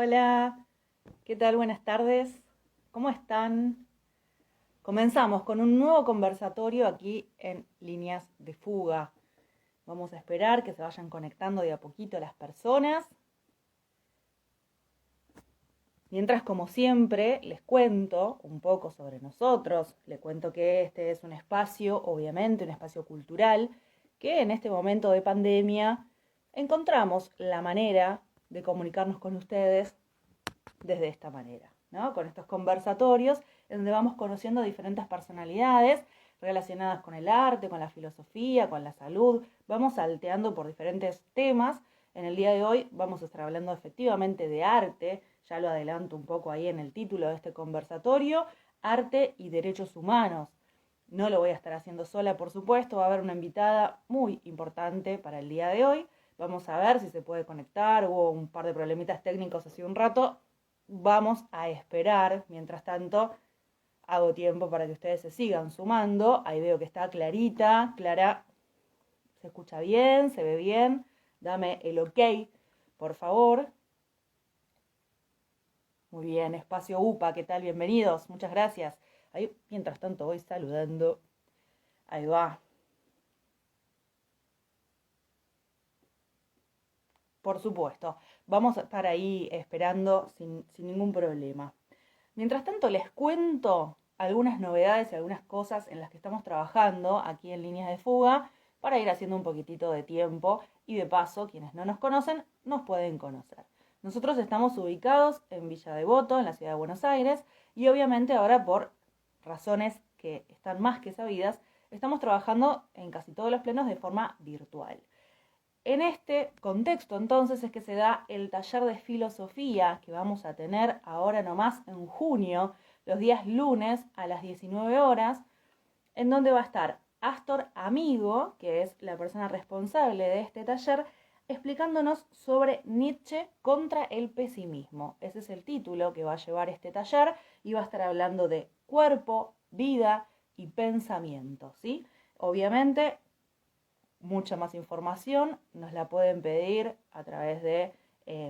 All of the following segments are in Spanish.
Hola, ¿qué tal? Buenas tardes. ¿Cómo están? Comenzamos con un nuevo conversatorio aquí en Líneas de Fuga. Vamos a esperar que se vayan conectando de a poquito las personas. Mientras, como siempre, les cuento un poco sobre nosotros. Les cuento que este es un espacio, obviamente, un espacio cultural, que en este momento de pandemia encontramos la manera de comunicarnos con ustedes desde esta manera, ¿no? Con estos conversatorios en donde vamos conociendo diferentes personalidades relacionadas con el arte, con la filosofía, con la salud. Vamos salteando por diferentes temas. En el día de hoy vamos a estar hablando efectivamente de arte, ya lo adelanto un poco ahí en el título de este conversatorio, arte y derechos humanos. No lo voy a estar haciendo sola, por supuesto, va a haber una invitada muy importante para el día de hoy. Vamos a ver si se puede conectar, hubo un par de problemitas técnicos hace un rato. Vamos a esperar, mientras tanto, hago tiempo para que ustedes se sigan sumando. Ahí veo que está Clarita. Clara, ¿se escucha bien? ¿Se ve bien? Dame el ok, por favor. Muy bien, Espacio UPA, ¿qué tal? Bienvenidos, muchas gracias. Ahí, mientras tanto, voy saludando. Ahí va. Por supuesto, vamos a estar ahí esperando sin ningún problema. Mientras tanto, les cuento algunas novedades y algunas cosas en las que estamos trabajando aquí en Líneas de Fuga para ir haciendo un poquitito de tiempo y de paso, quienes no nos conocen, nos pueden conocer. Nosotros estamos ubicados en Villa Devoto, en la ciudad de Buenos Aires, y obviamente ahora por razones que están más que sabidas, estamos trabajando en casi todos los plenos de forma virtual. En este contexto, entonces, es que se da el taller de filosofía que vamos a tener ahora nomás en junio, los días lunes a las 19 horas, en donde va a estar Astor Amigo, que es la persona responsable de este taller, explicándonos sobre Nietzsche contra el pesimismo. Ese es el título que va a llevar este taller y va a estar hablando de cuerpo, vida y pensamiento, ¿sí? Obviamente, mucha más información nos la pueden pedir a través de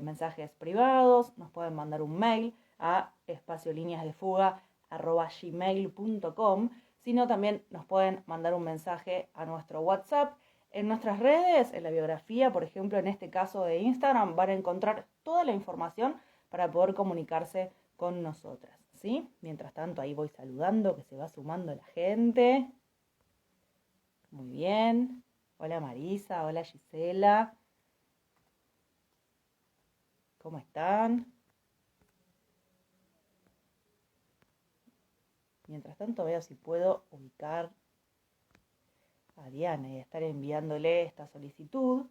mensajes privados, nos pueden mandar un mail a espaciolineasdefuga@gmail.com, sino también nos pueden mandar un mensaje a nuestro WhatsApp. En nuestras redes, en la biografía, por ejemplo, en este caso de Instagram, van a encontrar toda la información para poder comunicarse con nosotras, ¿sí? Mientras tanto, ahí voy saludando, que se va sumando la gente. Muy bien. Hola Marisa, hola Gisela. ¿Cómo están? Mientras tanto veo si puedo ubicar a Diana y estar enviándole esta solicitud.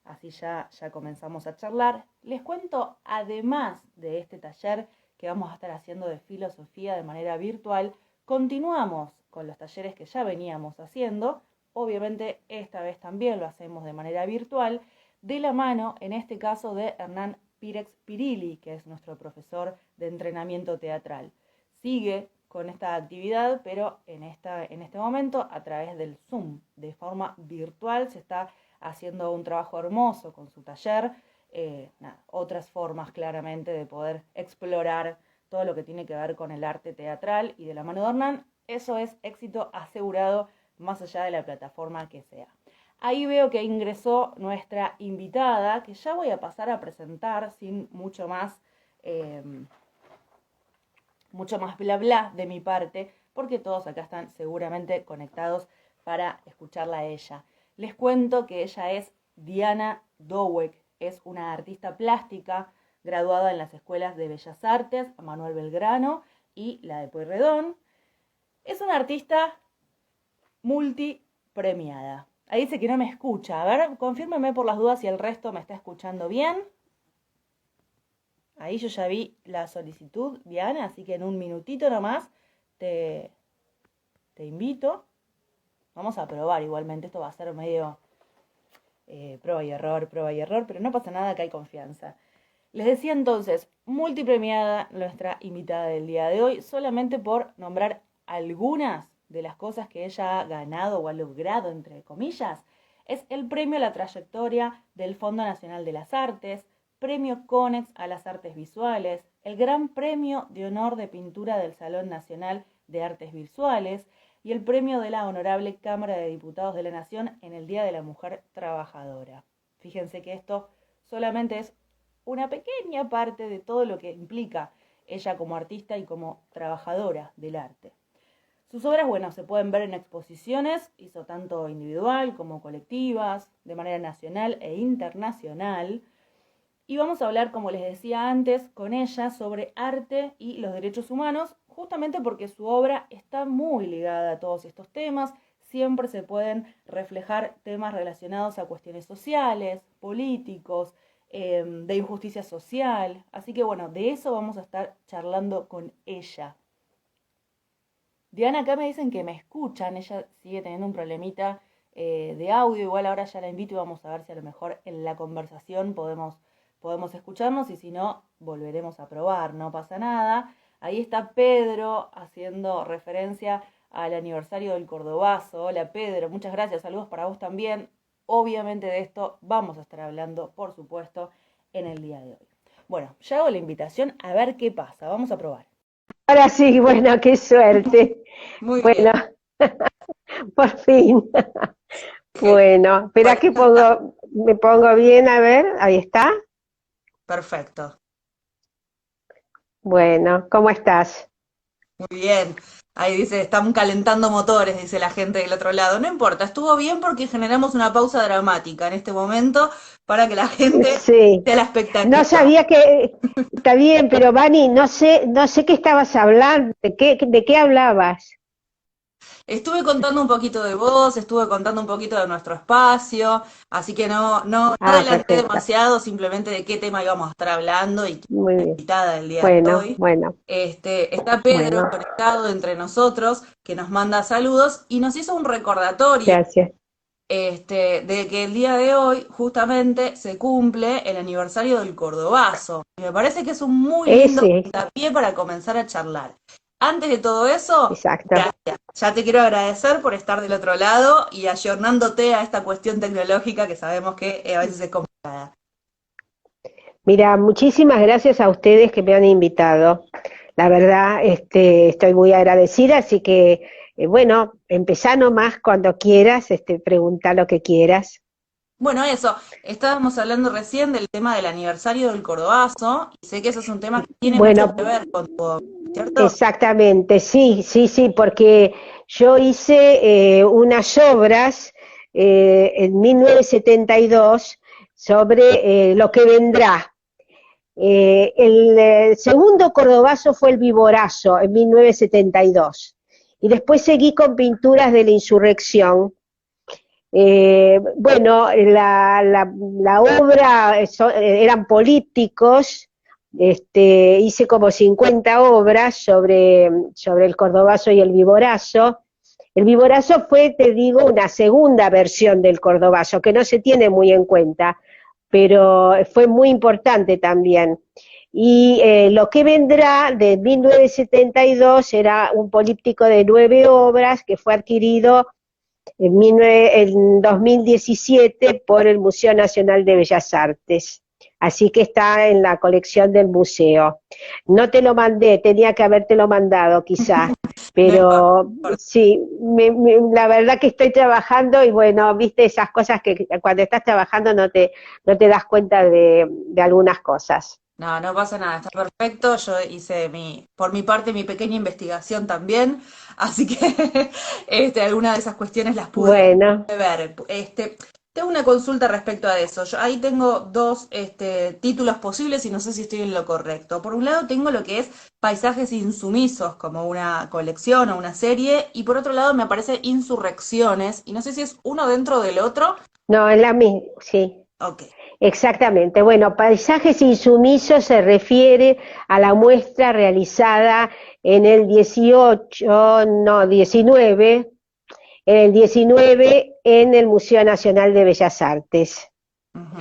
Así ya comenzamos a charlar. Les cuento, además de este taller que vamos a estar haciendo de filosofía de manera virtual, continuamos con los talleres que ya veníamos haciendo. Obviamente esta vez también lo hacemos de manera virtual, de la mano, en este caso, de Hernán Pirex Pirilli, que es nuestro profesor de entrenamiento teatral. Sigue con esta actividad, pero en este momento a través del Zoom, de forma virtual, se está haciendo un trabajo hermoso con su taller. Otras formas claramente de poder explorar todo lo que tiene que ver con el arte teatral y de la mano de Hernán. Eso es éxito asegurado, más allá de la plataforma que sea. Ahí veo que ingresó nuestra invitada, que ya voy a pasar a presentar sin mucho más bla bla de mi parte, porque todos acá están seguramente conectados para escucharla a ella. Les cuento que ella es Diana Dowek, es una artista plástica graduada en las escuelas de Bellas Artes, Manuel Belgrano y la de Pueyrredón. Es una artista multipremiada. Ahí dice que no me escucha. A ver, confírmeme por las dudas si el resto me está escuchando bien. Ahí yo ya vi la solicitud, Diana, así que en un minutito nomás te invito. Vamos a probar igualmente, esto va a ser medio prueba y error, pero no pasa nada, que hay confianza. Les decía entonces, multipremiada nuestra invitada del día de hoy, solamente por nombrar algunas de las cosas que ella ha ganado o ha logrado, entre comillas, es el premio a la trayectoria del Fondo Nacional de las Artes, Premio Conex a las Artes Visuales, el Gran Premio de Honor de Pintura del Salón Nacional de Artes Visuales y el Premio de la Honorable Cámara de Diputados de la Nación en el Día de la Mujer Trabajadora. Fíjense que esto solamente es una pequeña parte de todo lo que implica ella como artista y como trabajadora del arte. Sus obras, bueno, se pueden ver en exposiciones, hizo tanto individual como colectivas, de manera nacional e internacional. Y vamos a hablar, como les decía antes, con ella sobre arte y los derechos humanos, justamente porque su obra está muy ligada a todos estos temas. Siempre se pueden reflejar temas relacionados a cuestiones sociales, políticos, de injusticia social. Así que bueno, de eso vamos a estar charlando con ella. Diana, acá me dicen que me escuchan, ella sigue teniendo un problemita de audio, igual ahora ya la invito y vamos a ver si a lo mejor en la conversación podemos escucharnos y si no, volveremos a probar, no pasa nada. Ahí está Pedro haciendo referencia al aniversario del Cordobazo. Hola Pedro, muchas gracias, saludos para vos también. Obviamente de esto vamos a estar hablando, por supuesto, en el día de hoy. Bueno, ya hago la invitación a ver qué pasa, vamos a probar. Ahora sí, bueno, qué suerte. Muy Bueno, bien. por fin. Bueno, espera Bueno, que ya está. me pongo bien, a ver, ahí está. Perfecto. Bueno, ¿cómo estás? Muy bien. Ahí dice, están calentando motores, dice la gente del otro lado. No importa, estuvo bien porque generamos una pausa dramática en este momento para que la gente Sí, esté a la no expectativa. sabía que, está bien, pero Vani, no sé qué estabas hablando, de qué hablabas. Estuve contando un poquito de vos, estuve contando un poquito de nuestro espacio, así que no Ah, adelanté perfecto, demasiado, simplemente de qué tema íbamos a estar hablando y quién muy es la bien. invitada del día de Bueno, hoy. bueno, Está Pedro bueno, conectado entre nosotros, que nos manda saludos y nos hizo un recordatorio gracias. de que el día de hoy justamente se cumple el aniversario del Cordobazo. Y me parece que es un muy lindo Ese, puntapié para comenzar a charlar. Antes de todo eso, exacto. gracias. Ya te quiero agradecer por estar del otro lado y ayornándote a esta cuestión tecnológica que sabemos que a veces es complicada. Mira, muchísimas gracias a ustedes que me han invitado. La verdad, estoy muy agradecida, así que, bueno, empezá nomás cuando quieras, pregunta lo que quieras. Bueno, eso, estábamos hablando recién del tema del aniversario del Cordobazo y sé que eso es un tema que tiene mucho que Bueno, ver con tu obra, ¿cierto? exactamente, sí, sí, sí, porque yo hice unas obras en 1972 sobre lo que vendrá. El segundo cordobazo fue el Viborazo en 1972. Y después seguí con pinturas de la insurrección. Bueno, la obra eran políticos, hice como 50 obras sobre el cordobazo y el viborazo. El viborazo fue, te digo, una segunda versión del cordobazo, que no se tiene muy en cuenta, pero fue muy importante también. Y lo que vendrá de 1972 era un políptico de 9 obras que fue adquirido en 2017 por el Museo Nacional de Bellas Artes. Así que está en la colección del museo. No te lo mandé, tenía que habértelo mandado quizás, No importa. pero sí, la verdad que estoy trabajando y bueno, viste esas cosas que cuando estás trabajando no te das cuenta de algunas cosas. No, no pasa nada, está perfecto. Yo hice por mi parte, mi pequeña investigación también, así que algunas de esas cuestiones las pude Bueno, ver. Tengo una consulta respecto a eso. Yo ahí tengo dos títulos posibles y no sé si estoy en lo correcto. Por un lado tengo lo que es Paisajes Insumisos, como una colección o una serie, y por otro lado me aparece Insurrecciones, y no sé si es uno dentro del otro. no, es la misma, sí. Ok. Exactamente. Bueno, paisajes insumisos se refiere a la muestra realizada en el 18, no, 19, en el 19 en el Museo Nacional de Bellas Artes. Ujú.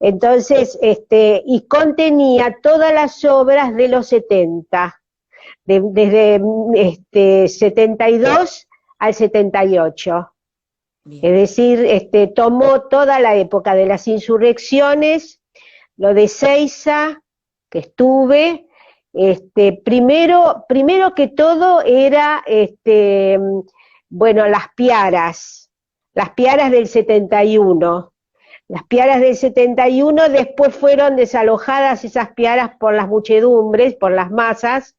Entonces, y contenía todas las obras de los 70, desde 72 al 78. Es Bien. decir, tomó toda la época de las insurrecciones, lo de Seiza, que estuve, primero que todo era, bueno, las piaras del 71. Las piaras del 71 después fueron desalojadas esas piaras por las muchedumbres, por las masas,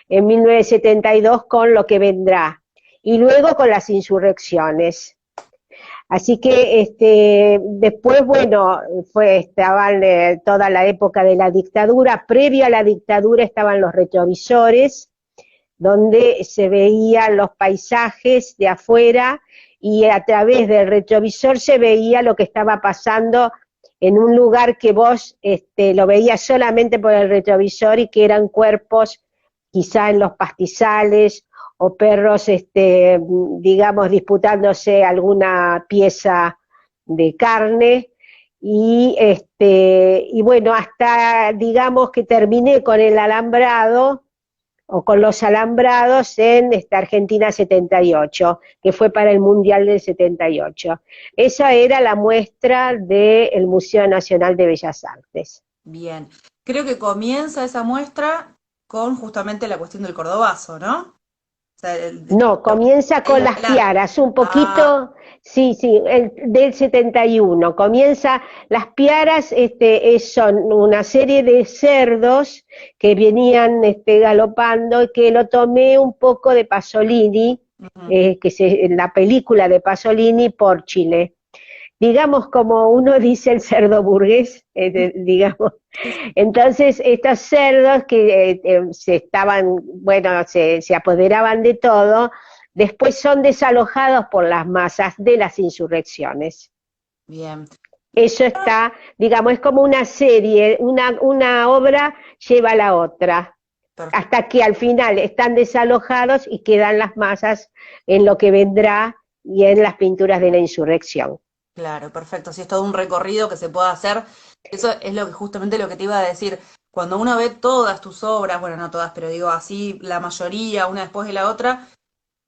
en 1972 con lo que vendrá, y luego con las insurrecciones. Así que después, bueno, estaban toda la época de la dictadura. Previo a la dictadura estaban los retrovisores, donde se veían los paisajes de afuera y a través del retrovisor se veía lo que estaba pasando en un lugar que vos lo veías solamente por el retrovisor y que eran cuerpos quizá en los pastizales o perros, digamos, disputándose alguna pieza de carne, y bueno, hasta, digamos, que terminé con el alambrado, o con los alambrados en Argentina 78, que fue para el Mundial del 78. Esa era la muestra del Museo Nacional de Bellas Artes. Bien, creo que comienza esa muestra con justamente la cuestión del cordobazo, ¿no? O sea, No, comienza con las piaras, un Ah, poquito, sí, del 71. Comienza, las piaras son una serie de cerdos que venían galopando, y que lo tomé un poco de Pasolini, en la película de Pasolini, por Chile. Digamos, como uno dice, el cerdo burgués, digamos. Entonces, estos cerdos que se apoderaban de todo, después son desalojados por las masas de las insurrecciones. bien. Eso está, digamos, es como una serie, una obra lleva a la otra, Perfecto. hasta que al final están desalojados y quedan las masas en lo que vendrá y en las pinturas de la insurrección. Claro, perfecto. Si es todo un recorrido que se puede hacer, eso es lo que justamente lo que te iba a decir. Cuando uno ve todas tus obras, bueno, no todas, pero digo así, la mayoría, una después de la otra,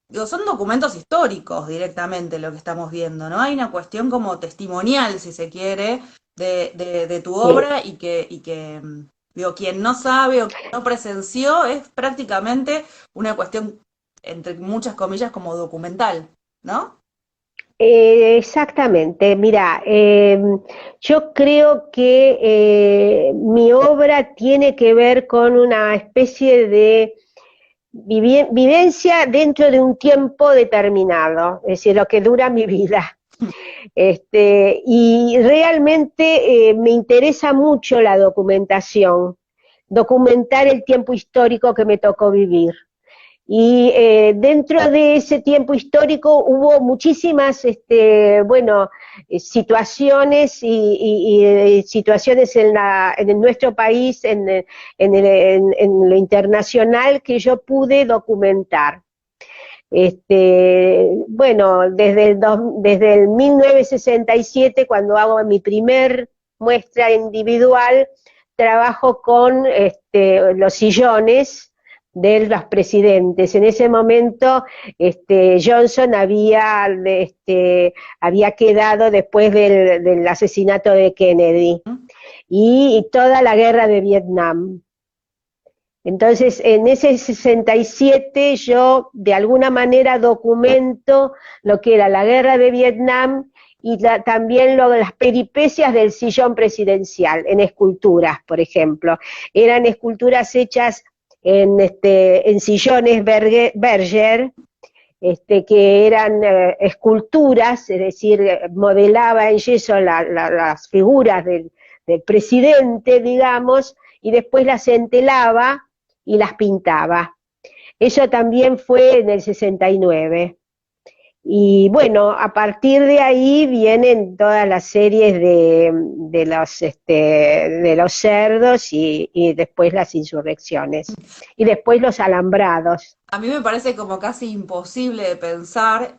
digo, son documentos históricos directamente lo que estamos viendo, ¿no? Hay una cuestión como testimonial, si se quiere, de tu Sí. obra digo, quien no sabe o quien no presenció es prácticamente una cuestión, entre muchas comillas, como documental, ¿no? Exactamente, mira, yo creo que mi obra tiene que ver con una especie de vivencia dentro de un tiempo determinado, es decir, lo que dura mi vida. Y realmente me interesa mucho la documentación, documentar el tiempo histórico que me tocó vivir. Y dentro de ese tiempo histórico hubo muchísimas, situaciones y situaciones en nuestro país, en lo internacional, que yo pude documentar. Bueno, desde el 1967, cuando hago mi primer muestra individual, trabajo con los sillones de los presidentes. En ese momento, Johnson había quedado después del asesinato de Kennedy, y toda la guerra de Vietnam. Entonces, en ese 67 yo de alguna manera documento lo que era la guerra de Vietnam y también las peripecias del sillón presidencial, en esculturas, por ejemplo. Eran esculturas hechas en sillones Berger, que eran esculturas, es decir, modelaba en yeso las figuras del presidente, digamos, y después las entelaba y las pintaba. Eso también fue en el 69. Y bueno, a partir de ahí vienen todas las series de los cerdos y después las insurrecciones. Y después los alambrados. A mí me parece como casi imposible de pensar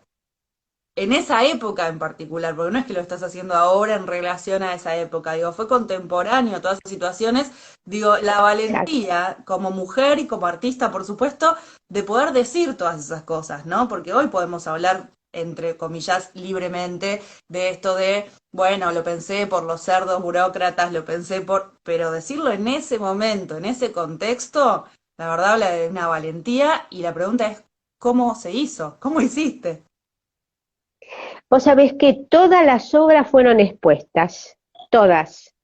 en esa época en particular, porque no es que lo estás haciendo ahora en relación a esa época, digo, fue contemporáneo todas esas situaciones, digo, la Exacto. valentía como mujer y como artista, por supuesto, de poder decir todas esas cosas, ¿no? Porque hoy podemos hablar entre comillas, libremente, de esto de, bueno, lo pensé por los cerdos burócratas, lo pensé pero decirlo en ese momento, en ese contexto, la verdad habla de una valentía y la pregunta es, ¿cómo se hizo? ¿Cómo hiciste? Vos sabés que todas las obras fueron expuestas, todas.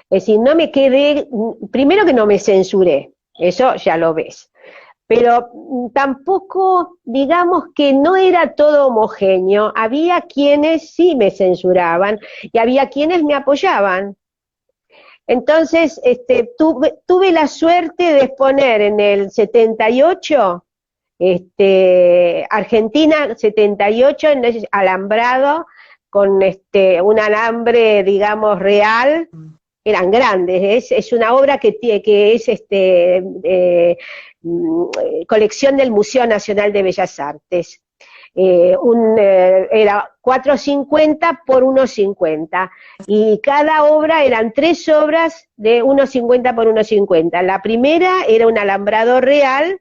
Es decir, no me quedé, primero que no me censuré, eso ya lo ves, pero tampoco, digamos que no era todo homogéneo, había quienes sí me censuraban y había quienes me apoyaban. Entonces, tuve la suerte de exponer en el 78, Argentina 78, en ese alambrado, con un alambre, digamos, real, eran grandes, es una obra que es colección del Museo Nacional de Bellas Artes. Era 4,50 por 1,50 y cada obra eran 3 obras de 1,50 por 1,50. La primera era un alambrado real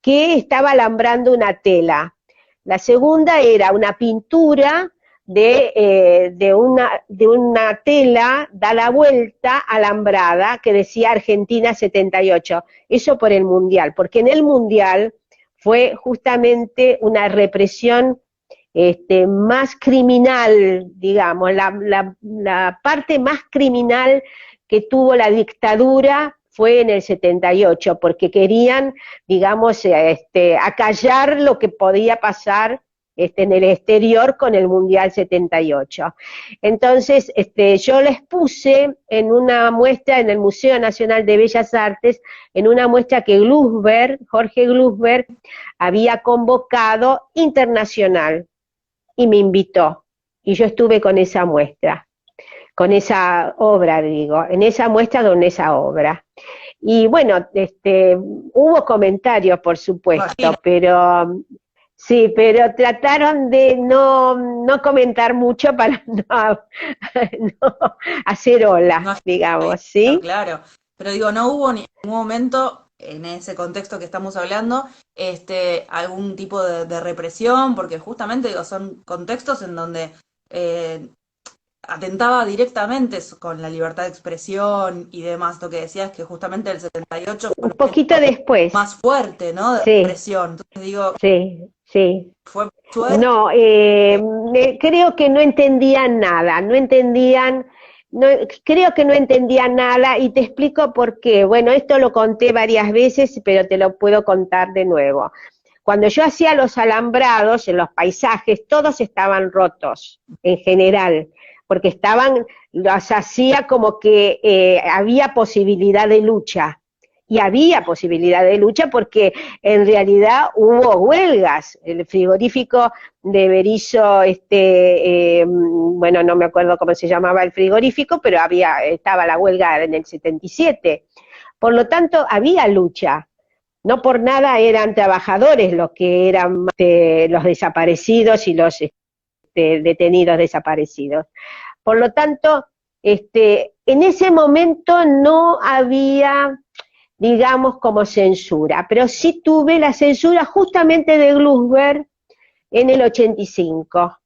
que estaba alambrando una tela. La segunda era una pintura de una tela, da la vuelta alambrada, que decía Argentina 78. Eso por el Mundial, porque en el Mundial fue justamente una represión más criminal, digamos, la parte más criminal que tuvo la dictadura fue en el 78, porque querían, digamos, acallar lo que podía pasar en el exterior con el Mundial 78. Entonces, yo les puse en una muestra en el Museo Nacional de Bellas Artes, en una muestra que Jorge Glusberg, había convocado internacional y me invitó. Y yo estuve con esa muestra, con esa obra, digo, en esa muestra con esa obra. Y bueno, hubo comentarios, por supuesto, pero sí, pero trataron de no comentar mucho para no hacer No, ola, digamos, ¿sí? claro. Pero digo, no hubo ni en ningún momento, en ese contexto que estamos hablando, algún tipo de represión, porque justamente digo, son contextos en donde eh, atentaba directamente con la libertad de expresión y demás. Lo que decías que justamente el 78 fue Un poquito después, más fuerte, ¿no? De sí, represión. Entonces digo, sí, sí. fue suerte. No, creo que no entendían nada, no entendían, no, creo que no entendían nada y te explico por qué. Bueno, esto lo conté varias veces, pero te lo puedo contar de nuevo. Cuando yo hacía los alambrados en los paisajes, todos estaban rotos, en general, porque los hacía como que había posibilidad de lucha. Y había posibilidad de lucha porque en realidad hubo huelgas. El frigorífico de Berisso, bueno, no me acuerdo cómo se llamaba el frigorífico, pero estaba la huelga en el 77. Por lo tanto, había lucha. No por nada eran trabajadores los que eran los desaparecidos y los detenidos desaparecidos. Por lo tanto, en ese momento no había, digamos, como censura, pero sí tuve la censura justamente de Glusberg en el 85,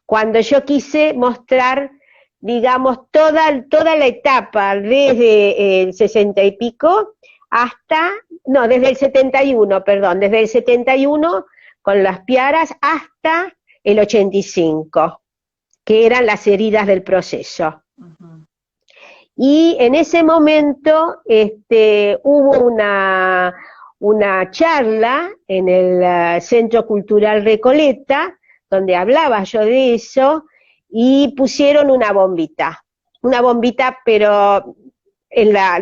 cuando yo quise mostrar, digamos, toda la etapa desde el 60 y pico desde el 71, perdón, desde el 71 con las piaras hasta el 85, que eran las heridas del proceso. Uh-huh. Y en ese momento hubo una charla en el Centro Cultural Recoleta, donde hablaba yo de eso, y pusieron una bombita, pero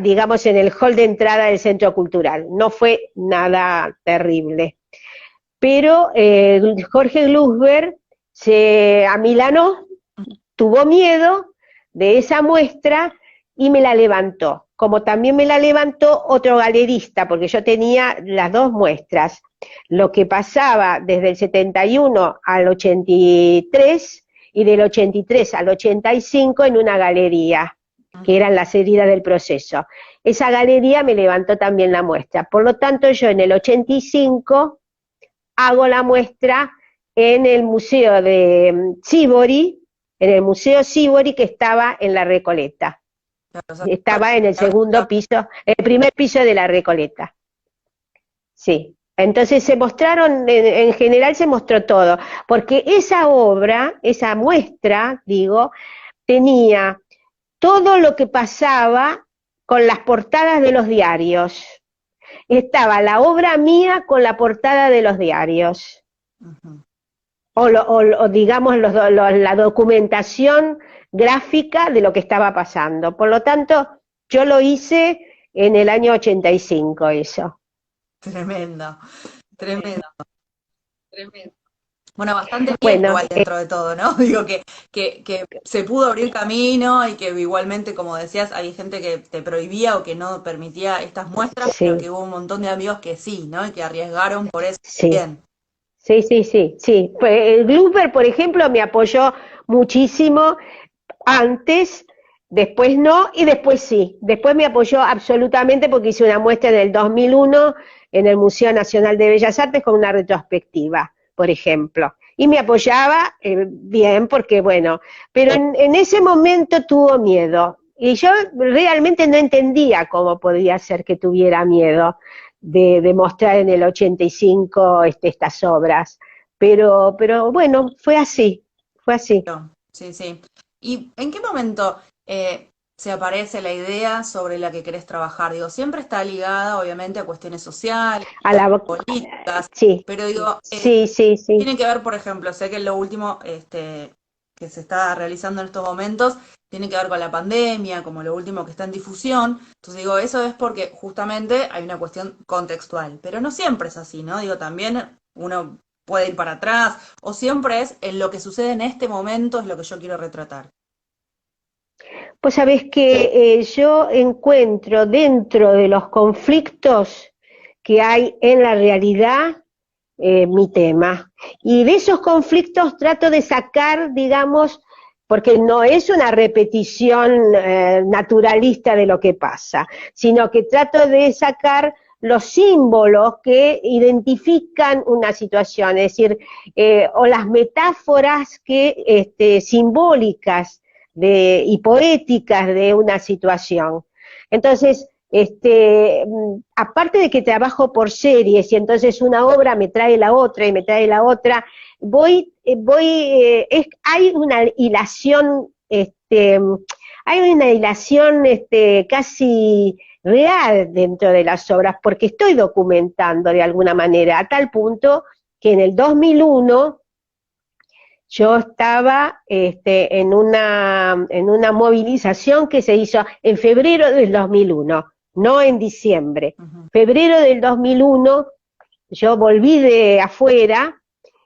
digamos, en el hall de entrada del Centro Cultural. No fue nada terrible. Pero Jorge Glusberg se amilanó, tuvo miedo de esa muestra y me la levantó, como también me la levantó otro galerista, porque yo tenía las dos muestras, lo que pasaba desde el 71 al 83 y del 83 al 85 en una galería, que eran las heridas del proceso. Esa galería me levantó también la muestra, por lo tanto yo en el 85 hago la muestra en el Museo de Sívori, en el Museo Sívori que estaba en la Recoleta. Claro, o sea, Estaba en el segundo piso, el primer piso de la Recoleta. Sí. Entonces se mostraron, en general se mostró todo, porque esa obra, esa muestra, digo, tenía todo lo que pasaba con las portadas de los diarios. Estaba la obra mía con la portada de los diarios. ujú. O digamos la documentación gráfica de lo que estaba pasando. Por lo tanto, yo lo hice en el año 85 eso. Tremendo, tremendo, tremendo. Bueno, bastante bien Bueno, igual dentro de todo, ¿no? Digo que se pudo abrir camino y que igualmente, como decías, hay gente que te prohibía o que no permitía estas muestras, pero sí, que hubo un montón de amigos que sí, ¿no? Y que arriesgaron por eso. sí, Bien. sí, sí, sí, sí. Pues, el Glooper, por ejemplo, me apoyó muchísimo antes, después no, y después sí. Después me apoyó absolutamente porque hice una muestra en el 2001 en el Museo Nacional de Bellas Artes con una retrospectiva, por ejemplo. Y me apoyaba bien porque, bueno, pero en ese momento tuvo miedo. Y yo realmente no entendía cómo podía ser que tuviera miedo de mostrar en el 85 estas obras. Pero bueno, fue así, fue así. Sí, sí. ¿Y en qué momento se aparece la idea sobre la que querés trabajar? Digo, siempre está ligada, obviamente, a cuestiones sociales, A la, políticas, sí, pero digo, sí, sí, sí. tiene que ver, por ejemplo, sé que lo último que se está realizando en estos momentos tiene que ver con la pandemia, como lo último que está en difusión. Entonces digo, eso es porque justamente hay una cuestión contextual, pero no siempre es así, ¿no? Digo, también uno puede ir para atrás, o siempre es en lo que sucede en este momento es lo que yo quiero retratar. Pues sabés que yo encuentro dentro de los conflictos que hay en la realidad mi tema. Y de esos conflictos trato de sacar, digamos, porque no es una repetición naturalista de lo que pasa, sino que trato de sacar los símbolos que identifican una situación, es decir, o las metáforas que simbólicas y poéticas de una situación. Entonces, aparte de que trabajo por series y entonces una obra me trae la otra y me trae la otra, hay una hilación, casi real dentro de las obras, porque estoy documentando de alguna manera, a tal punto que en el 2001 yo estaba en una movilización que se hizo en febrero del 2001, no en diciembre. Ujú. Febrero del 2001, yo volví de afuera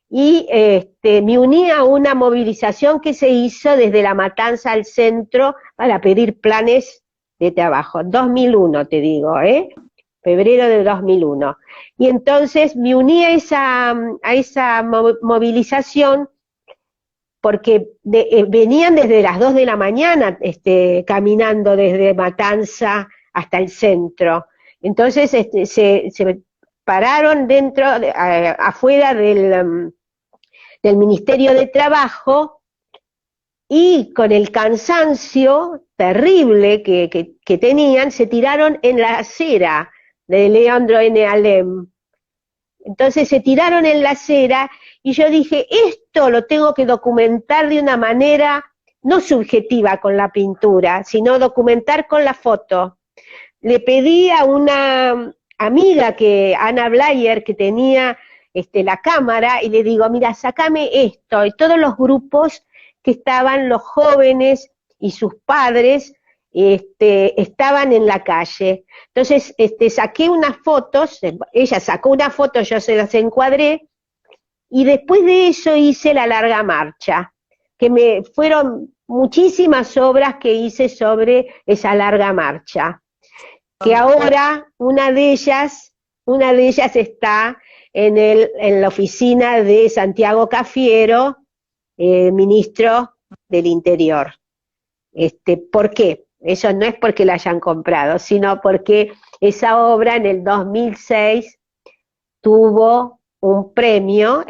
y me uní a una movilización que se hizo desde La Matanza al centro para pedir planes de trabajo. 2001, te digo, febrero del 2001. Y entonces me uní a esa movilización porque venían desde las 2 de la mañana caminando desde Matanza hasta el centro. Entonces se pararon afuera del Ministerio de Trabajo y con el cansancio terrible que tenían, se tiraron en la acera de Leandro N. Alem. Entonces se tiraron en la acera y yo dije, esto lo tengo que documentar de una manera no subjetiva con la pintura, sino documentar con la foto. Le pedí a una amiga, Ana Blayer, que tenía la cámara, y le digo, mira, sacame esto, y todos los grupos que estaban, los jóvenes y sus padres, estaban en la calle. Entonces, saqué unas fotos, ella sacó una foto, yo se las encuadré, y después de eso hice la larga marcha, que fueron muchísimas obras que hice sobre esa larga marcha, que ahora una de ellas está en la oficina de Santiago Cafiero, ministro del Interior. ¿Por qué? Eso no es porque la hayan comprado, sino porque esa obra en el 2006 tuvo un premio,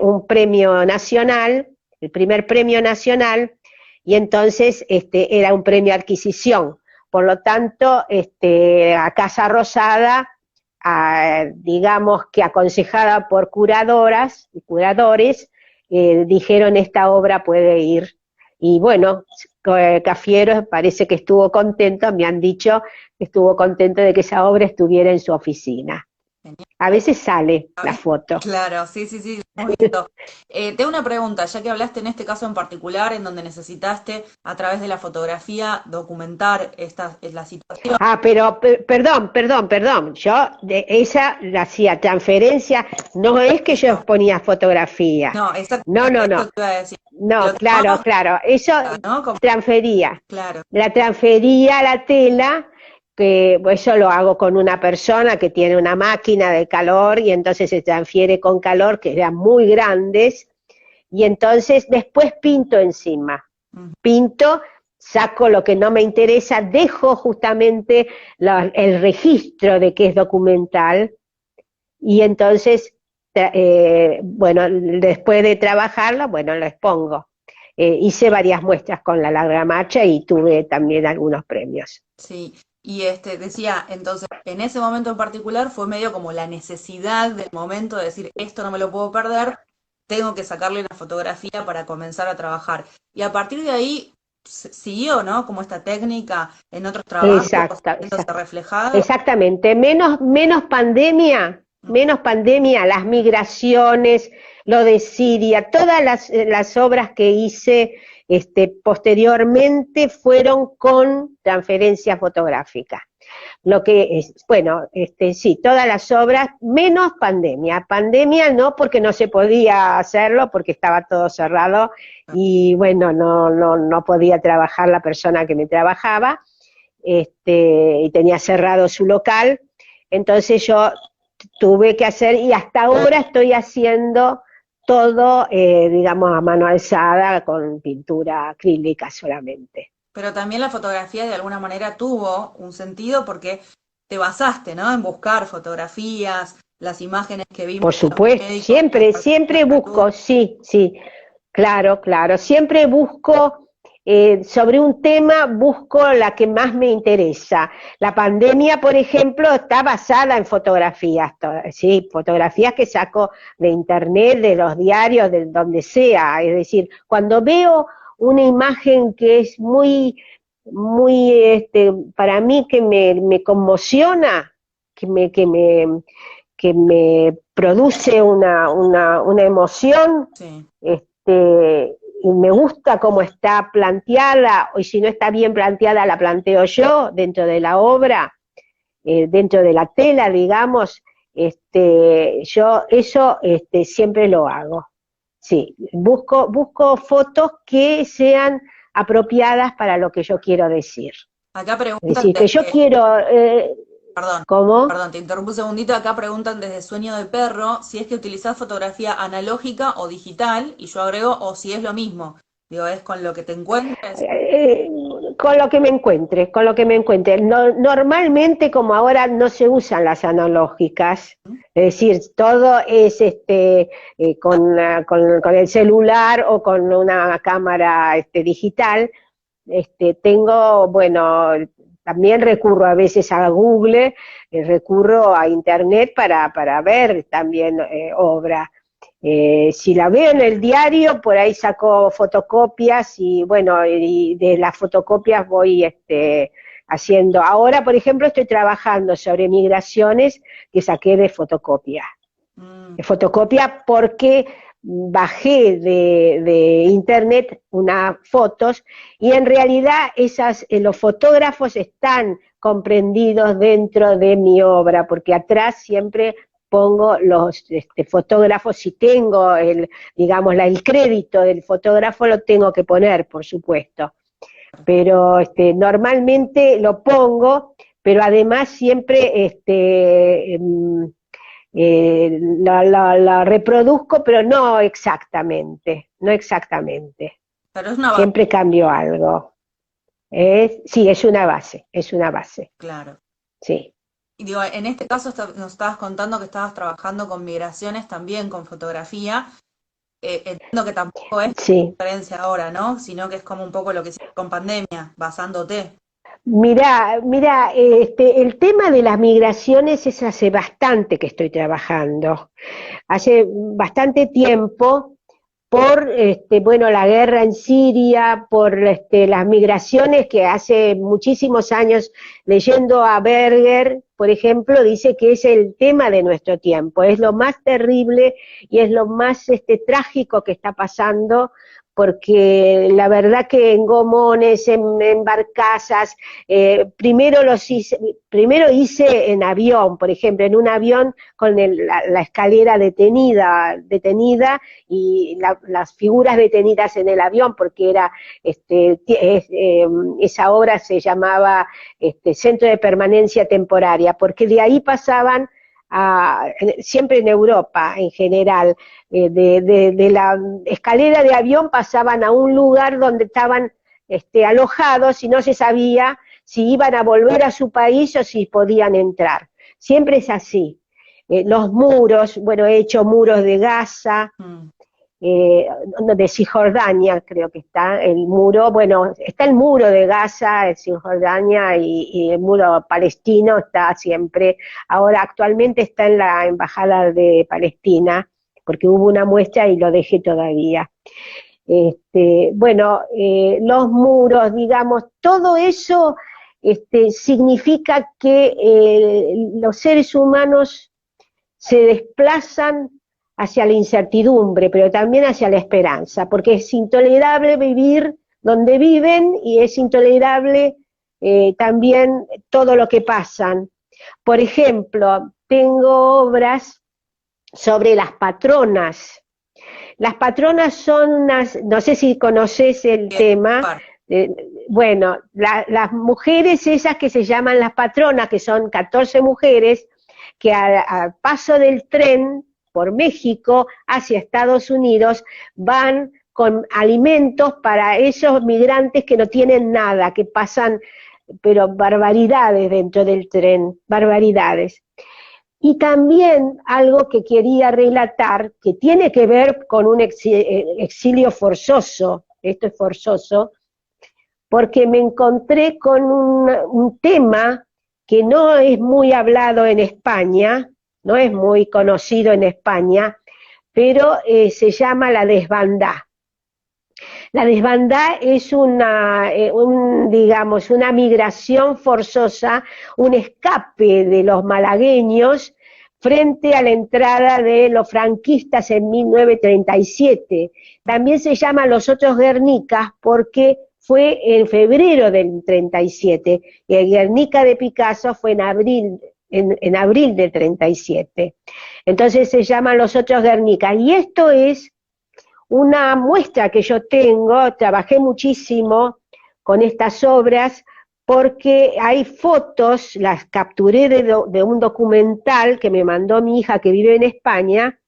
un premio nacional, el primer premio nacional, y entonces era un premio adquisición. Por lo tanto, a Casa Rosada, digamos que aconsejada por curadoras y curadores, dijeron esta obra puede ir. Y bueno, Cafiero parece que estuvo contento, me han dicho que estuvo contento de que esa obra estuviera en su oficina. A veces sale la foto. Claro, sí, sí, sí, lo hemos visto. Tengo una pregunta, ya que hablaste en este caso en particular, en donde necesitaste a través de la fotografía documentar la situación. Pero perdón, yo de esa la hacía transferencia, no es que yo ponía fotografía, No, no, exactamente, no, eso te iba a decir. no, Lo claro, eso ¿no? Como, transfería, claro. la transfería a la tela, que pues, eso lo hago con una persona que tiene una máquina de calor y entonces se transfiere con calor, que eran muy grandes, y entonces después pinto encima, pinto, saco lo que no me interesa, dejo justamente el registro de que es documental, y entonces, bueno, después de trabajarlo, bueno, lo expongo. Hice varias muestras con la larga marcha y tuve también algunos premios. Sí, y decía, entonces, en ese momento en particular fue medio como la necesidad del momento de decir, esto no me lo puedo perder, tengo que sacarle una fotografía para comenzar a trabajar. Y a partir de ahí siguió, ¿no? Como esta técnica en otros trabajos, Exacto, viéndose reflejado. exactamente. Menos pandemia, las migraciones, lo de Siria, todas las obras que hice posteriormente fueron con transferencia fotográfica. Lo que es, bueno, sí, todas las obras, menos pandemia. Pandemia no, porque no se podía hacerlo, porque estaba todo cerrado y bueno, no podía trabajar la persona que me trabajaba, y tenía cerrado su local, entonces yo tuve que hacer, y hasta ahora estoy haciendo todo, digamos, a mano alzada, con pintura acrílica solamente. Pero también la fotografía de alguna manera tuvo un sentido porque te basaste, ¿no? En buscar fotografías, las imágenes que vimos Por de los supuesto, médicos. siempre busco, sí, claro, siempre busco, sobre un tema, busco la que más me interesa. La pandemia, por ejemplo, está basada en fotografías, sí, fotografías que saco de internet, de los diarios, de donde sea. Es decir, cuando veo una imagen que es para mí que me conmociona, que me produce una emoción, Sí. y me gusta cómo está planteada, y si no está bien planteada la planteo yo dentro de la obra, dentro de la tela, digamos, yo eso siempre lo hago. Sí, busco fotos que sean apropiadas para lo que yo quiero decir. Acá Es preguntan decir, que yo quiero, perdón, ¿cómo? perdón, te interrumpo un segundito. Acá preguntan desde Sueño de Perro si es que utilizás fotografía analógica o digital, y yo agrego, o si es lo mismo. Digo, es con lo que te encuentres. Con lo que me encuentre, con lo que me encuentre. Normalmente, como ahora no se usan las analógicas, es decir, todo es con el celular o con una cámara digital. Tengo, bueno, también recurro a veces a Google, recurro a Internet para ver también obra. Si la veo en el diario, por ahí saco fotocopias y bueno, y de las fotocopias voy haciendo. Ahora, por ejemplo, estoy trabajando sobre migraciones que saqué de fotocopia. De fotocopia porque bajé de internet unas fotos y en realidad los fotógrafos están comprendidos dentro de mi obra, porque atrás siempre pongo los fotógrafos, si tengo digamos, el crédito del fotógrafo lo tengo que poner, por supuesto, pero normalmente lo pongo, pero además siempre la reproduzco, pero no exactamente, no exactamente. Pero es una base, Siempre cambio algo. Sí, es una base, claro. sí. Y digo, en este caso nos estabas contando que estabas trabajando con migraciones también, con fotografía. Entiendo que tampoco es Sí. diferencia ahora, ¿no? Sino que es como un poco lo que hiciste con pandemia, basándote. Mira, el tema de las migraciones es hace bastante que estoy trabajando. Hace bastante tiempo por bueno, la guerra en Siria, por las migraciones que hace muchísimos años, leyendo a Berger, por ejemplo, dice que es el tema de nuestro tiempo, es lo más terrible y es lo más trágico que está pasando, porque la verdad que en gomones, en barcazas, primero hice en avión, por ejemplo, en un avión con la escalera detenida y las figuras detenidas en el avión, porque era esa obra se llamaba Centro de Permanencia Temporaria, porque de ahí pasaban siempre en Europa en general, de la escalera de avión pasaban a un lugar donde estaban alojados y no se sabía si iban a volver a su país o si podían entrar. Siempre es así. Los muros, bueno, he hecho muros de Gaza, de Cisjordania creo que está el muro, bueno, está el muro de Gaza, de Cisjordania y el muro palestino está siempre, ahora actualmente está en la Embajada de Palestina, porque hubo una muestra y lo dejé todavía. Bueno, los muros, digamos, todo eso significa que los seres humanos se desplazan hacia la incertidumbre, pero también hacia la esperanza, porque es intolerable vivir donde viven y es intolerable también todo lo que pasan. Por ejemplo, tengo obras sobre las patronas. Las patronas son unas, no sé si conoces el tema, bueno, las mujeres esas que se llaman las patronas, que son 14 mujeres, que al paso del tren por México hacia Estados Unidos van con alimentos para esos migrantes que no tienen nada, que pasan, pero barbaridades dentro del tren, barbaridades. Y también algo que quería relatar, que tiene que ver con un exilio forzoso, esto es forzoso, porque me encontré con un tema que no es muy hablado en España, no es muy conocido en España, pero se llama la desbandá. La desbandá es digamos, una migración forzosa, un escape de los malagueños frente a la entrada de los franquistas en 1937. También se llama Los Otros Guernicas porque fue en febrero del 37 y el Guernica de Picasso fue en abril del 37. Entonces se llaman Los Otros Guernicas. Y esto es una muestra que yo tengo, trabajé muchísimo con estas obras porque hay fotos, las capturé de un documental que me mandó mi hija que vive en España,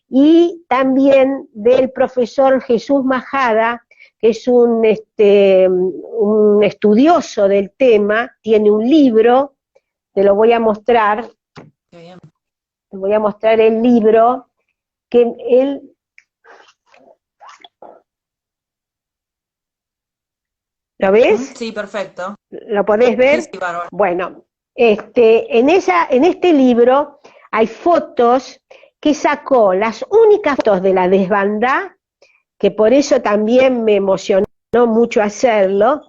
y también del profesor Jesús Majada, que es un estudioso del tema, tiene un libro, te lo voy a mostrar, te voy a mostrar el libro, que él... ¿Lo ves? Sí, perfecto. ¿Lo podés ver? Sí, sí, bárbaro. Bueno, en este libro hay fotos que sacó, las únicas fotos de la desbandá, que por eso también me emocionó mucho hacerlo,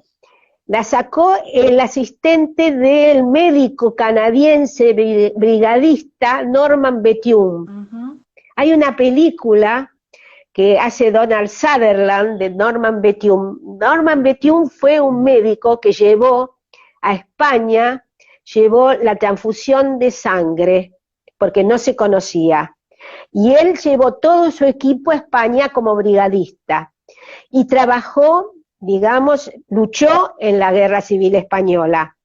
la sacó el asistente del médico canadiense brigadista Norman Bethune. Hay una película que hace Donald Sutherland de Norman Bethune. Norman Bethune fue un médico que llevó a España, llevó la transfusión de sangre, porque no se conocía. Y él llevó todo su equipo a España como brigadista. Y trabajó, digamos, luchó en la Guerra Civil Española,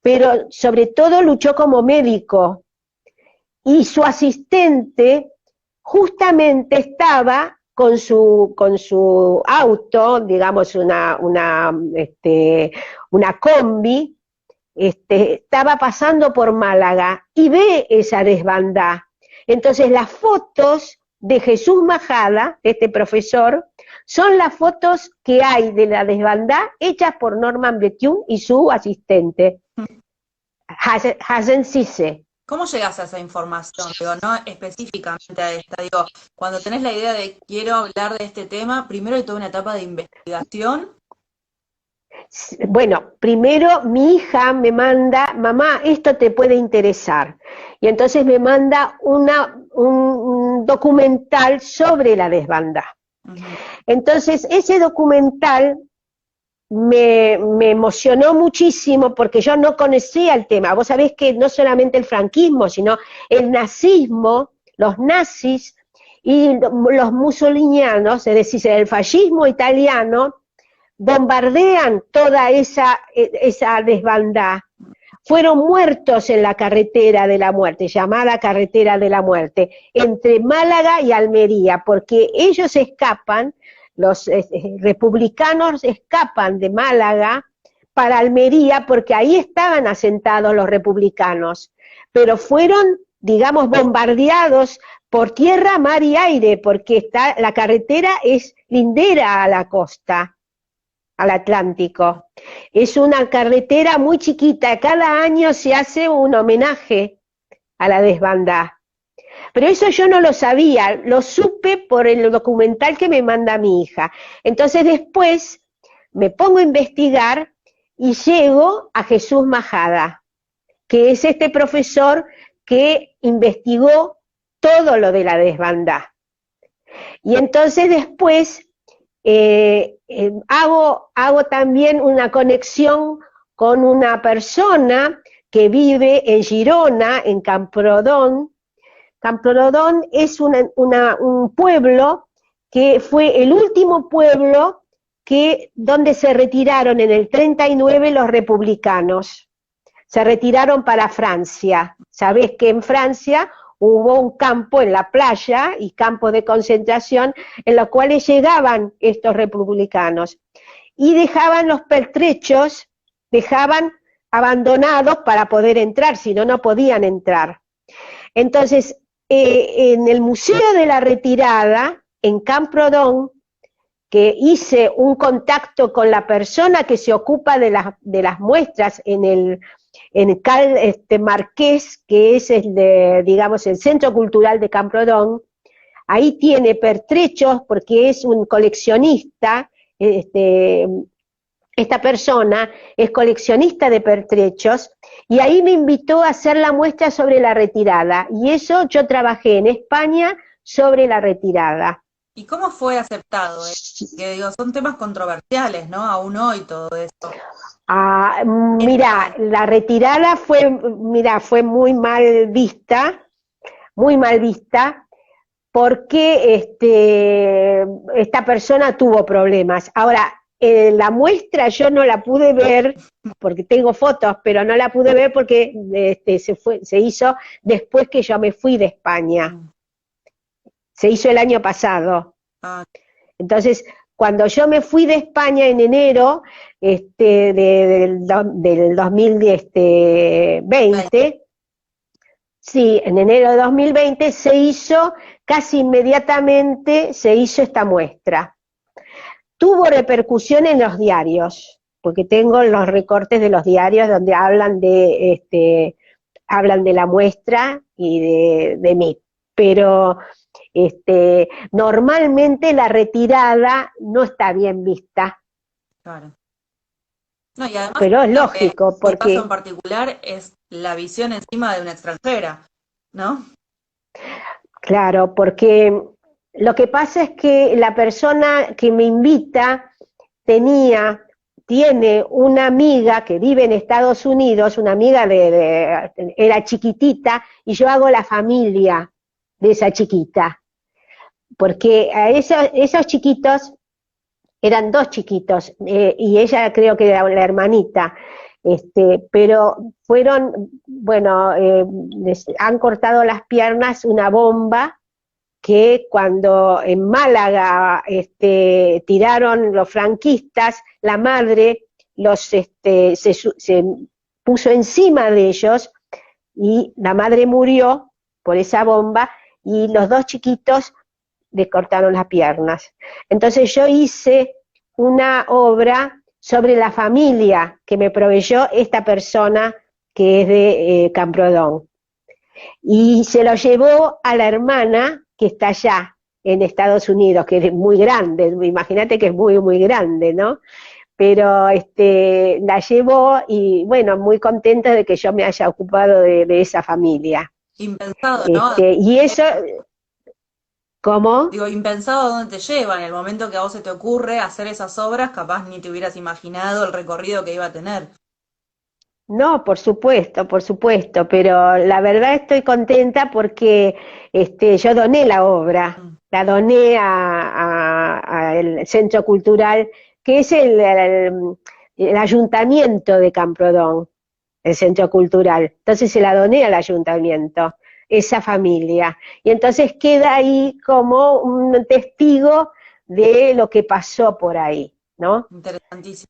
pero sobre todo luchó como médico. Y su asistente justamente estaba con su auto, digamos una combi, estaba pasando por Málaga y ve esa desbandá. Entonces las fotos de Jesús Majada, este profesor, son las fotos que hay de la desbandá hechas por Norman Bethune y su asistente, Hazen Cisse. ¿Cómo llegas a esa información? Digo, no específicamente a esta. Digo, cuando tenés la idea de quiero hablar de este tema, primero hay toda una etapa de investigación. Bueno, primero mi hija me manda, mamá, esto te puede interesar. Y entonces me manda un documental sobre la desbandá. Entonces ese documental me emocionó muchísimo porque yo no conocía el tema. Vos sabés que no solamente el franquismo, sino el nazismo, los nazis y los musolinianos, es decir, el fascismo italiano, bombardean toda esa desbandá. Fueron muertos en la carretera de la muerte, llamada carretera de la muerte, entre Málaga y Almería, porque ellos escapan, los republicanos escapan de Málaga para Almería, porque ahí estaban asentados los republicanos, pero fueron, digamos, bombardeados por tierra, mar y aire, porque la carretera es lindera a la costa, al Atlántico. Es una carretera muy chiquita, cada año se hace un homenaje a la desbandá. Pero eso yo no lo sabía, lo supe por el documental que me manda mi hija. Entonces después me pongo a investigar y llego a Jesús Majada, que es este profesor que investigó todo lo de la desbandá. Y entonces después hago también una conexión con una persona que vive en Girona, en Camprodon. Camprodon es un pueblo que fue el último pueblo donde se retiraron en el 39 los republicanos. Se retiraron para Francia. Sabés que en Francia hubo un campo en la playa y campos de concentración en los cuales llegaban estos republicanos y dejaban los pertrechos, dejaban abandonados para poder entrar, si no, no podían entrar. Entonces, en el Museo de la Retirada, en Camprodon, que hice un contacto con la persona que se ocupa de las muestras en Cal Marqués, que es digamos, el Centro Cultural de Camprodon. Ahí tiene pertrechos porque es un coleccionista, esta persona es coleccionista de pertrechos, y ahí me invitó a hacer la muestra sobre la retirada, y eso yo trabajé en España sobre la retirada. ¿Y cómo fue aceptado? Que digo, son temas controversiales, ¿no? Aún hoy todo esto. Mira, la retirada fue muy mal vista, porque esta persona tuvo problemas. Ahora, la muestra yo no la pude ver, porque tengo fotos, pero no la pude ver porque se hizo después que yo me fui de España. Se hizo el año pasado. Entonces, cuando yo me fui de España en enero del 2020, sí, en enero de 2020 se hizo, casi inmediatamente se hizo esta muestra. Tuvo repercusión en los diarios, porque tengo los recortes de los diarios donde hablan de la muestra y de mí, pero normalmente la retirada no está bien vista. Claro. No, y además, pero es lógico, porque... el caso en particular es la visión encima de una extranjera, ¿no? Claro, porque lo que pasa es que la persona que me invita tiene una amiga que vive en Estados Unidos, una amiga era chiquitita, y yo hago la familia de esa chiquita, porque a esos chiquitos, eran dos chiquitos, y ella creo que era la hermanita, pero fueron, bueno, les han cortado las piernas una bomba, que cuando en Málaga tiraron los franquistas, la madre se puso encima de ellos y la madre murió por esa bomba y los dos chiquitos le cortaron las piernas. Entonces yo hice una obra sobre la familia que me proveyó esta persona que es de Camprodón. Y se lo llevó a la hermana que está allá en Estados Unidos, que es muy grande, imagínate que es muy, muy grande, ¿no? Pero la llevó y bueno, muy contenta de que yo me haya ocupado de esa familia. Impensado, ¿no? Y eso, ¿cómo? Digo, impensado a dónde te lleva. En el momento que a vos se te ocurre hacer esas obras, capaz ni te hubieras imaginado el recorrido que iba a tener. No, por supuesto, pero la verdad estoy contenta porque yo doné la obra, la doné al Centro Cultural, que es el ayuntamiento de Camprodón, el Centro Cultural. Entonces se la doné al ayuntamiento, esa familia. Y entonces queda ahí como un testigo de lo que pasó por ahí, ¿no? Interesantísimo.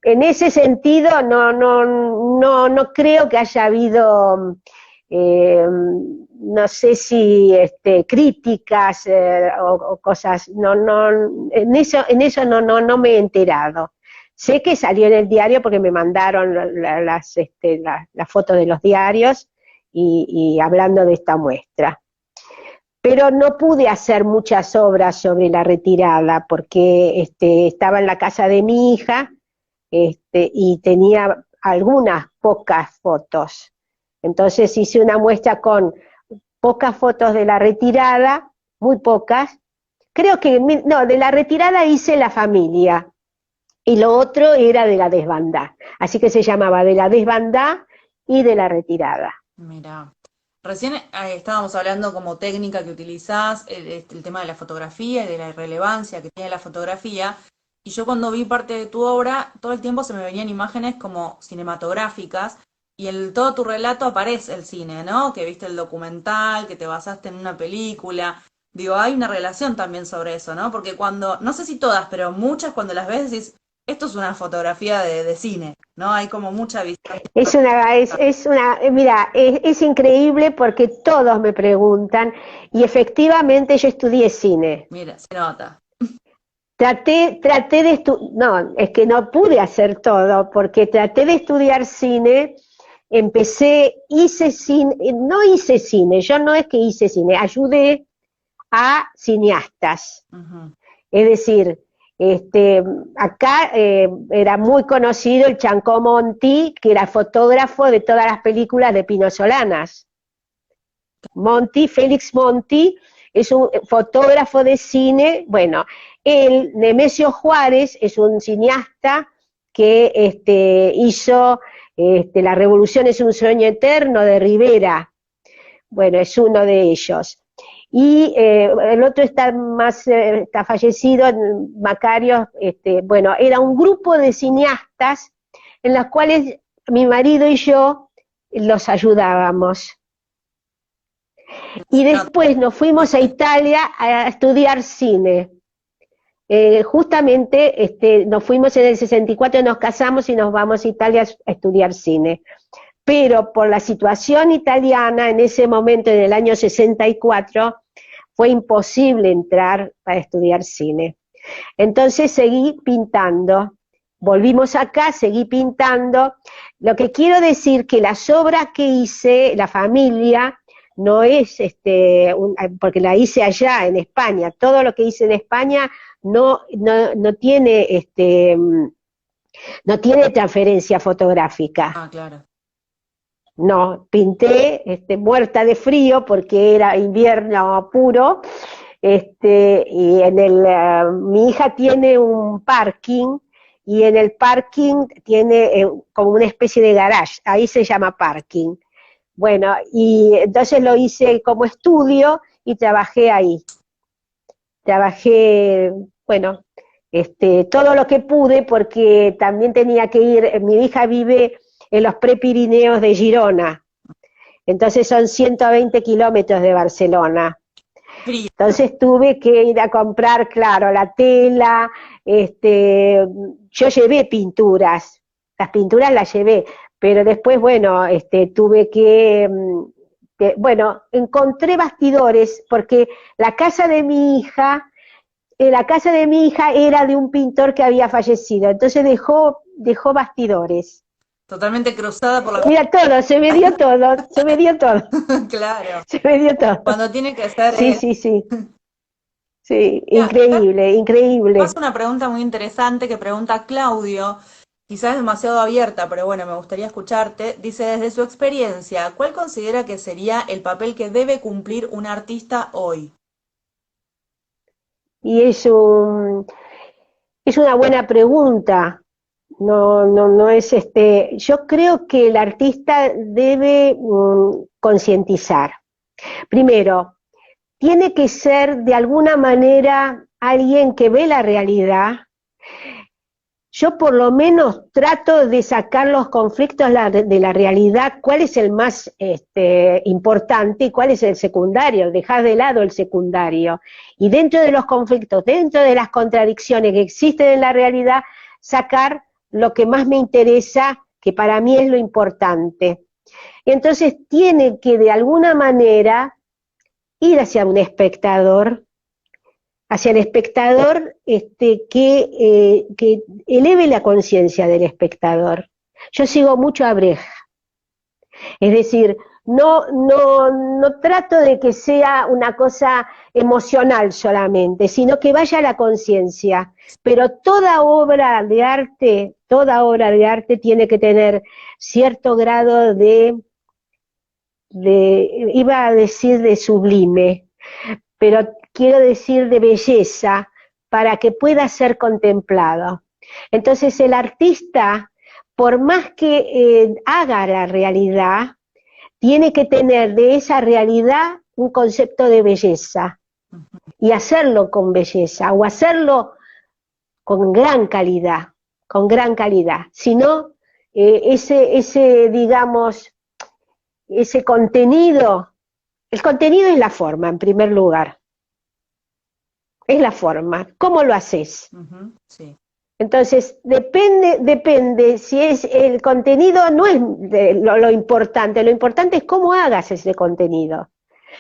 En ese sentido, no creo que haya habido, no sé si críticas o cosas, en eso no me he enterado. Sé que salió en el diario porque me mandaron las fotos de los diarios y hablando de esta muestra. Pero no pude hacer muchas obras sobre la retirada porque estaba en la casa de mi hija, y tenía algunas pocas fotos. Entonces hice una muestra con pocas fotos de la retirada, muy pocas. Creo que, no, de la retirada hice la familia, y lo otro era de la desbandá. Así que se llamaba de la desbandá y de la retirada. Mira, recién estábamos hablando como técnica que utilizás, el tema de la fotografía y de la irrelevancia que tiene la fotografía. Y yo cuando vi parte de tu obra, todo el tiempo se me venían imágenes como cinematográficas y en todo tu relato aparece el cine, ¿no? Que viste el documental, que te basaste en una película. Digo, hay una relación también sobre eso, ¿no? Porque cuando, no sé si todas, pero muchas cuando las ves decís, esto es una fotografía de cine, ¿no? Hay como mucha visión. Mira, es increíble porque todos me preguntan, y efectivamente yo estudié cine. Mira, se nota. Traté de estudiar, no, es que no pude hacer todo, porque traté de estudiar cine, hice cine, no hice cine, yo no es que hice cine, ayudé a cineastas. Uh-huh. Es decir, acá era muy conocido el Chancó Monti, que era fotógrafo de todas las películas de Pino Solanas. Félix Monti, es un fotógrafo de cine. Bueno, Nemesio Juárez es un cineasta que hizo La Revolución es un sueño eterno de Rivera. Bueno, es uno de ellos. Y el otro está fallecido, Macario. Bueno, era un grupo de cineastas en los cuales mi marido y yo los ayudábamos. Y después nos fuimos a Italia a estudiar cine. Justamente nos fuimos en el 64, nos casamos y nos vamos a Italia a estudiar cine. Pero por la situación italiana, en ese momento, en el año 64, fue imposible entrar para estudiar cine. Entonces seguí pintando. Volvimos acá, seguí pintando. Lo que quiero decir que las obras que hice, la familia, no es porque la hice allá en España. Todo lo que hice en España no tiene transferencia fotográfica. Ah, claro. No, pinté muerta de frío porque era invierno puro. Y mi hija tiene un parking, y en el parking tiene como una especie de garage, ahí se llama parking. Bueno, y entonces lo hice como estudio y trabajé ahí. Trabajé, bueno, todo lo que pude, porque también tenía que ir. Mi hija vive en los Prepirineos de Girona, entonces son 120 kilómetros de Barcelona. Entonces tuve que ir a comprar, claro, la tela. Yo llevé pinturas, las pinturas las llevé, pero después, bueno, tuve bueno, encontré bastidores, porque la casa de mi hija era de un pintor que había fallecido, entonces dejó bastidores. Totalmente cruzada por la... Mira todo, se me dio todo, se me dio todo, Claro, se me dio todo. cuando tiene que ser... Sí, sí, sí, sí, Mira, acá increíble, increíble. pasa una pregunta muy interesante que pregunta Claudio, quizás demasiado abierta, pero bueno, me gustaría escucharte. Dice, desde su experiencia, ¿cuál considera que sería el papel que debe cumplir un artista hoy? Y es una buena pregunta. No es yo creo que el artista debe concientizar. Primero, tiene que ser de alguna manera alguien que ve la realidad. Yo por lo menos trato de sacar los conflictos de la realidad, cuál es el más importante y cuál es el secundario, dejar de lado el secundario. Y dentro de los conflictos, dentro de las contradicciones que existen en la realidad, sacar lo que más me interesa, que para mí es lo importante. Entonces tiene que de alguna manera ir hacia un espectador, hacia el espectador que eleve la conciencia del espectador. Yo sigo mucho a Brecht, es decir, no trato de que sea una cosa emocional solamente, sino que vaya a la conciencia, pero toda obra de arte tiene que tener cierto grado iba a decir de sublime, pero quiero decir de belleza, para que pueda ser contemplado. Entonces el artista, por más que haga la realidad, tiene que tener de esa realidad un concepto de belleza, y hacerlo con belleza, o hacerlo con gran calidad, con gran calidad. Si no, digamos, ese contenido, el contenido es la forma, en primer lugar. Es la forma. ¿Cómo lo haces? Sí. Entonces, depende si es el contenido, no es lo importante es cómo hagas ese contenido.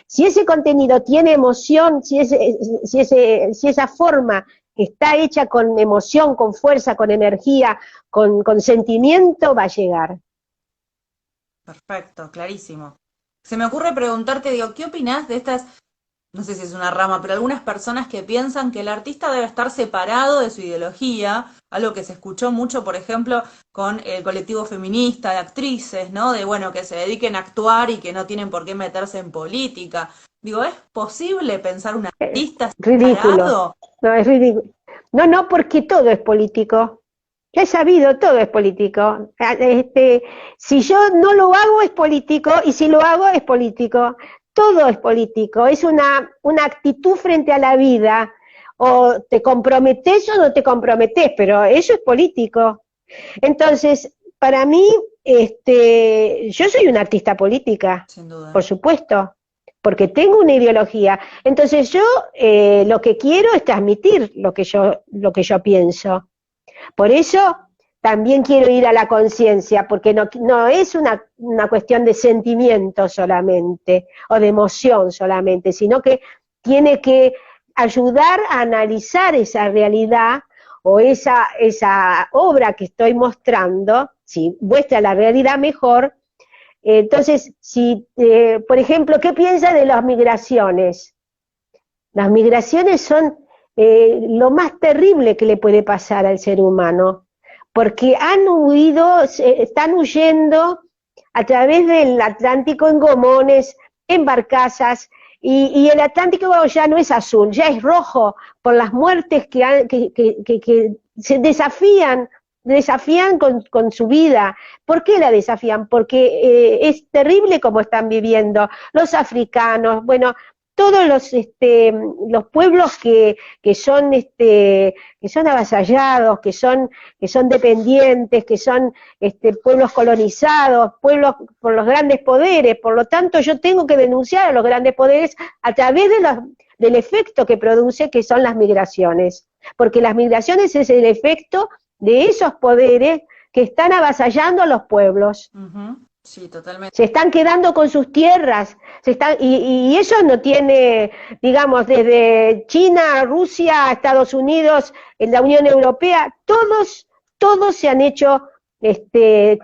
Si ese contenido tiene emoción, si esa forma está hecha con emoción, con fuerza, con energía, con sentimiento, va a llegar. Perfecto, clarísimo. Se me ocurre preguntarte, digo, ¿qué opinás de estas, no sé si es una rama, pero algunas personas que piensan que el artista debe estar separado de su ideología, algo que se escuchó mucho, por ejemplo, con el colectivo feminista de actrices, ¿no? De, bueno, que se dediquen a actuar y que no tienen por qué meterse en política. Digo, ¿es posible pensar un artista Ridículo. separado? No, es ridículo. No, porque todo es político. Ya he sabido, todo es político. Si yo no lo hago es político, y si lo hago es político. Todo es político, es una actitud frente a la vida. O te comprometés o no te comprometés, pero eso es político. Entonces, para mí, yo soy una artista política, Sin duda. por supuesto, porque tengo una ideología. Entonces yo lo que quiero es transmitir lo que yo pienso. Por eso también quiero ir a la conciencia, porque no es una cuestión de sentimiento solamente, o de emoción solamente, sino que tiene que ayudar a analizar esa realidad o esa obra que estoy mostrando, si muestra la realidad mejor. Entonces, por ejemplo, ¿qué piensa de las migraciones? Las migraciones son lo más terrible que le puede pasar al ser humano, porque están huyendo a través del Atlántico en gomones, en barcazas, y el Atlántico ya no es azul, ya es rojo, por las muertes que se desafían con su vida. ¿Por qué la desafían? Porque es terrible como están viviendo los africanos, bueno, todos los pueblos que son avasallados, que son dependientes, que son pueblos colonizados, pueblos por los grandes poderes. Por lo tanto, yo tengo que denunciar a los grandes poderes a través del efecto que produce, que son las migraciones, porque las migraciones es el efecto de esos poderes que están avasallando a los pueblos. Ujú. Sí, totalmente. Se están quedando con sus tierras, y eso no tiene, digamos, desde China, Rusia, Estados Unidos, en la Unión Europea, todos se han hecho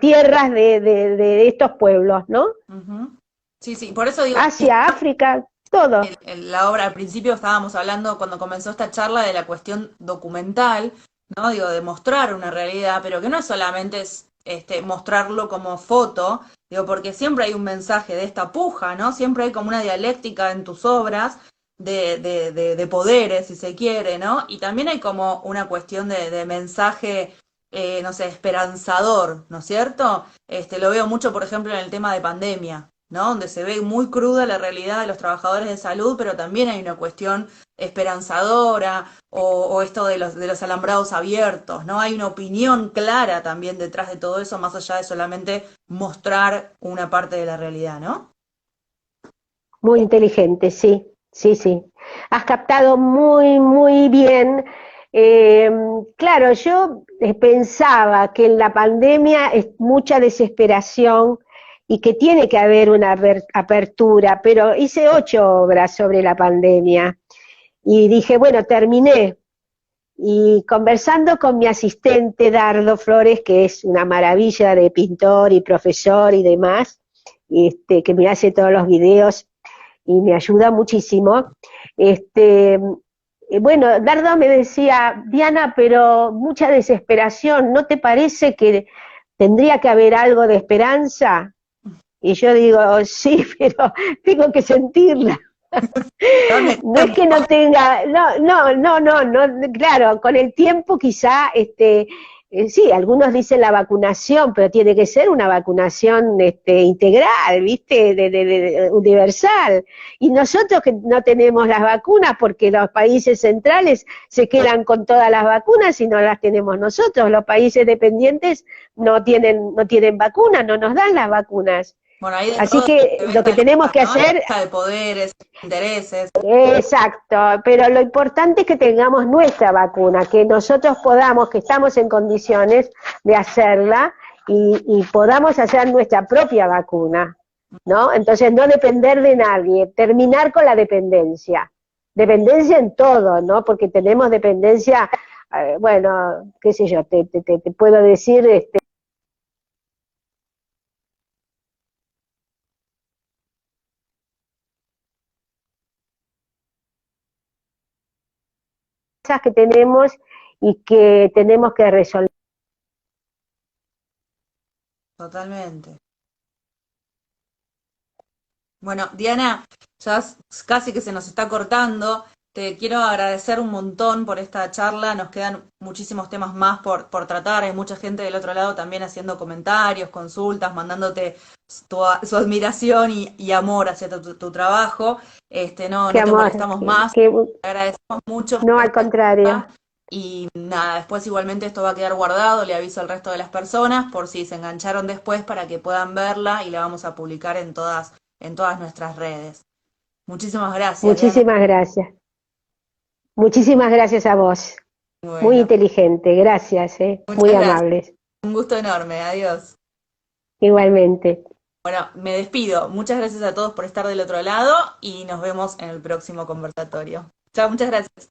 tierras de estos pueblos, ¿no? Ujú. Sí, sí, por eso digo, Asia, África, todo. en la obra, al principio estábamos hablando cuando comenzó esta charla de la cuestión documental, ¿no? Digo, de mostrar una realidad, pero que no es solamente mostrarlo como foto, digo, porque siempre hay un mensaje de esta puja, ¿no? Siempre hay como una dialéctica en tus obras de poderes, si se quiere, ¿no? Y también hay como una cuestión de mensaje, no sé, esperanzador, ¿no es cierto? Lo veo mucho, por ejemplo, en el tema de pandemia, ¿no? Donde se ve muy cruda la realidad de los trabajadores de salud, pero también hay una cuestión esperanzadora o esto de los alambrados abiertos, ¿no? Hay una opinión clara también detrás de todo eso, más allá de solamente mostrar una parte de la realidad, ¿no? Muy inteligente, sí, sí, sí. Has captado muy, muy bien. Eh, claro, yo pensaba que en la pandemia es mucha desesperación y que tiene que haber una apertura, pero hice 8 obras sobre la pandemia y dije, bueno, terminé. Y conversando con mi asistente Dardo Flores, que es una maravilla de pintor y profesor y demás, que me hace todos los videos y me ayuda muchísimo. Bueno, Dardo me decía, Diana, pero mucha desesperación, ¿no te parece que tendría que haber algo de esperanza? Y yo digo, sí, pero tengo que sentirla. Dame No es tiempo. que no tenga, no, claro, con el tiempo quizá, sí, algunos dicen la vacunación, pero tiene que ser una vacunación integral, ¿viste? Universal. Y nosotros que no tenemos las vacunas porque los países centrales se quedan con todas las vacunas y no las tenemos nosotros. Los países dependientes no tienen vacunas, no nos dan las vacunas. Bueno, ahí de Así todo que se ve lo esta que tenemos lucha, que ¿no? La hacer. lucha de poderes, intereses. Exacto, pero lo importante es que tengamos nuestra vacuna, que nosotros podamos, que estamos en condiciones de hacerla y podamos hacer nuestra propia vacuna, ¿no? Entonces no depender de nadie, terminar con la dependencia en todo, ¿no? Porque tenemos dependencia, bueno, qué sé yo, te puedo decir, cosas que tenemos y que tenemos que resolver. Totalmente. Bueno, Diana, ya casi que se nos está cortando. Te quiero agradecer un montón por esta charla. Nos quedan muchísimos temas más por tratar. Hay mucha gente del otro lado también haciendo comentarios, consultas, mandándote su admiración y amor hacia tu trabajo. No, Qué no te amor, molestamos más. que Te agradecemos mucho no, por al esta contrario. charla. Y nada, después igualmente esto va a quedar guardado. Le aviso al resto de las personas por si se engancharon después para que puedan verla y la vamos a publicar en todas nuestras redes. Muchísimas gracias, Diana. Muchísimas gracias. Muchísimas gracias a vos. Muy Bueno, inteligente, gracias, muy muchas gracias. amables. Un gusto enorme. Adiós. Igualmente. Bueno, me despido. Muchas gracias a todos por estar del otro lado y nos vemos en el próximo conversatorio. Chao, muchas gracias.